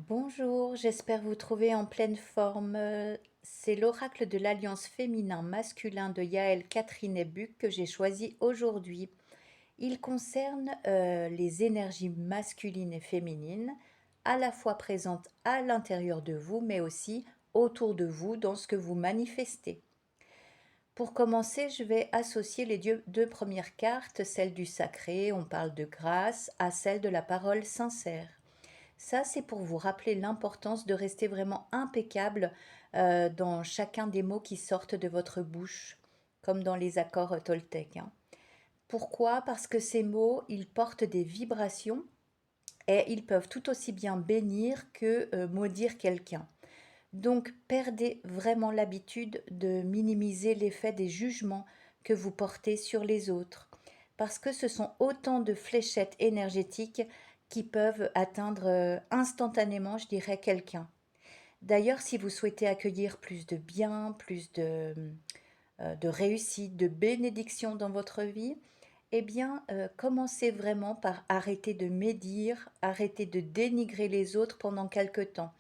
Bonjour, j'espère vous trouver en pleine forme. C'est l'oracle de l'Alliance féminin-masculin de Yaël Catherine et Buck que j'ai choisi aujourd'hui. Il concerne les énergies masculines et féminines, à la fois présentes à l'intérieur de vous, mais aussi autour de vous dans ce que vous manifestez. Pour commencer, je vais associer les deux premières cartes, celle du sacré, on parle de grâce, à celle de la parole sincère. Ça, c'est pour vous rappeler l'importance de rester vraiment impeccable dans chacun des mots qui sortent de votre bouche, comme dans les accords toltèques, hein. Pourquoi? Parce que ces mots, ils portent des vibrations et ils peuvent tout aussi bien bénir que maudire quelqu'un. Donc, perdez vraiment l'habitude de minimiser l'effet des jugements que vous portez sur les autres, parce que ce sont autant de fléchettes énergétiques qui peuvent atteindre instantanément, je dirais, quelqu'un. D'ailleurs, si vous souhaitez accueillir plus de bien, plus de réussite, de bénédiction dans votre vie, eh bien, commencez vraiment par arrêter de médire, arrêter de dénigrer les autres pendant quelque temps.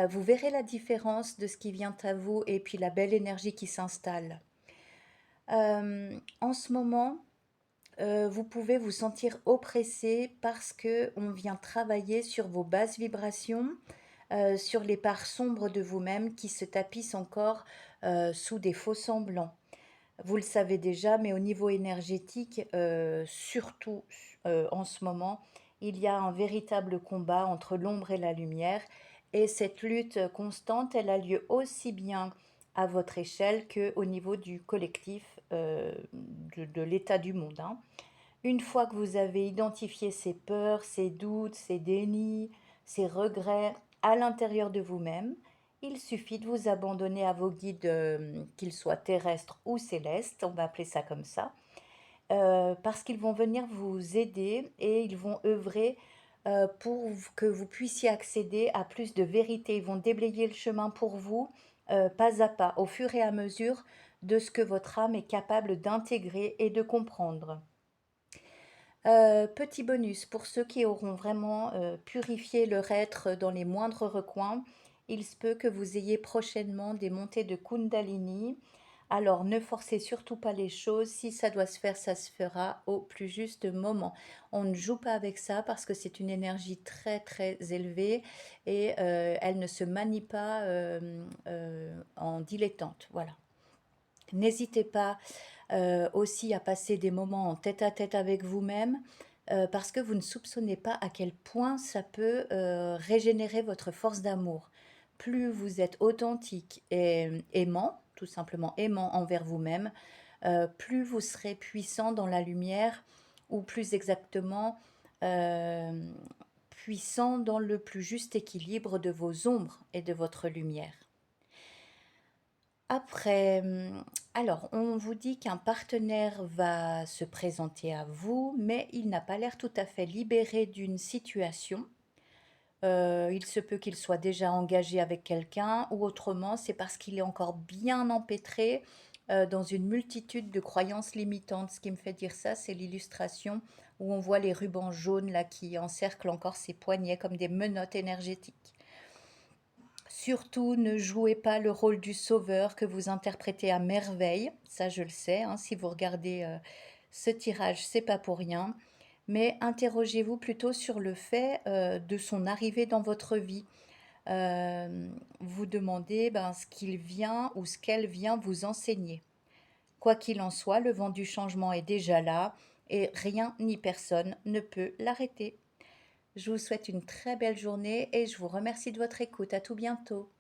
Vous verrez la différence de ce qui vient à vous et puis la belle énergie qui s'installe. En ce moment, vous pouvez vous sentir oppressé parce que on vient travailler sur vos basses vibrations, sur les parts sombres de vous-même qui se tapissent encore, sous des faux semblants. Vous le savez déjà, mais au niveau énergétique, surtout, en ce moment, il y a un véritable combat entre l'ombre et la lumière et cette lutte constante, elle a lieu aussi bien à votre échelle qu'au niveau du collectif, de l'état du monde, hein. Une fois que vous avez identifié ces peurs, ces doutes, ces dénis, ces regrets à l'intérieur de vous-même, il suffit de vous abandonner à vos guides, qu'ils soient terrestres ou célestes, on va appeler ça comme ça, parce qu'ils vont venir vous aider et ils vont œuvrer pour que vous puissiez accéder à plus de vérité. Ils vont déblayer le chemin pour vous, pas à pas, au fur et à mesure de ce que votre âme est capable d'intégrer et de comprendre. Petit bonus, pour ceux qui auront vraiment, purifié leur être dans les moindres recoins, il se peut que vous ayez prochainement des montées de Kundalini. Alors ne forcez surtout pas les choses, si ça doit se faire, ça se fera au plus juste moment. On ne joue pas avec ça parce que c'est une énergie très, très élevée et elle ne se manie pas, en dilettante, voilà. N'hésitez pas aussi à passer des moments en tête-à-tête avec vous-même, parce que vous ne soupçonnez pas à quel point ça peut régénérer votre force d'amour. Plus vous êtes authentique et aimant, tout simplement aimant envers vous-même, plus vous serez puissant dans la lumière, ou plus exactement euh, puissant dans le plus juste équilibre de vos ombres et de votre lumière. Après, alors on vous dit qu'un partenaire va se présenter à vous, mais il n'a pas l'air tout à fait libéré d'une situation. Il se peut qu'il soit déjà engagé avec quelqu'un ou autrement, c'est parce qu'il est encore bien empêtré, dans une multitude de croyances limitantes. Ce qui me fait dire ça, c'est l'illustration où on voit les rubans jaunes là qui encerclent encore ses poignets comme des menottes énergétiques. Surtout, ne jouez pas le rôle du sauveur que vous interprétez à merveille. Ça, je le sais, hein, si vous regardez ce tirage, c'est pas pour rien. Mais interrogez-vous plutôt sur le fait de son arrivée dans votre vie. Vous demandez ben, ce qu'il vient ou ce qu'elle vient vous enseigner. Quoi qu'il en soit, le vent du changement est déjà là et rien ni personne ne peut l'arrêter. Je vous souhaite une très belle journée et je vous remercie de votre écoute. À tout bientôt.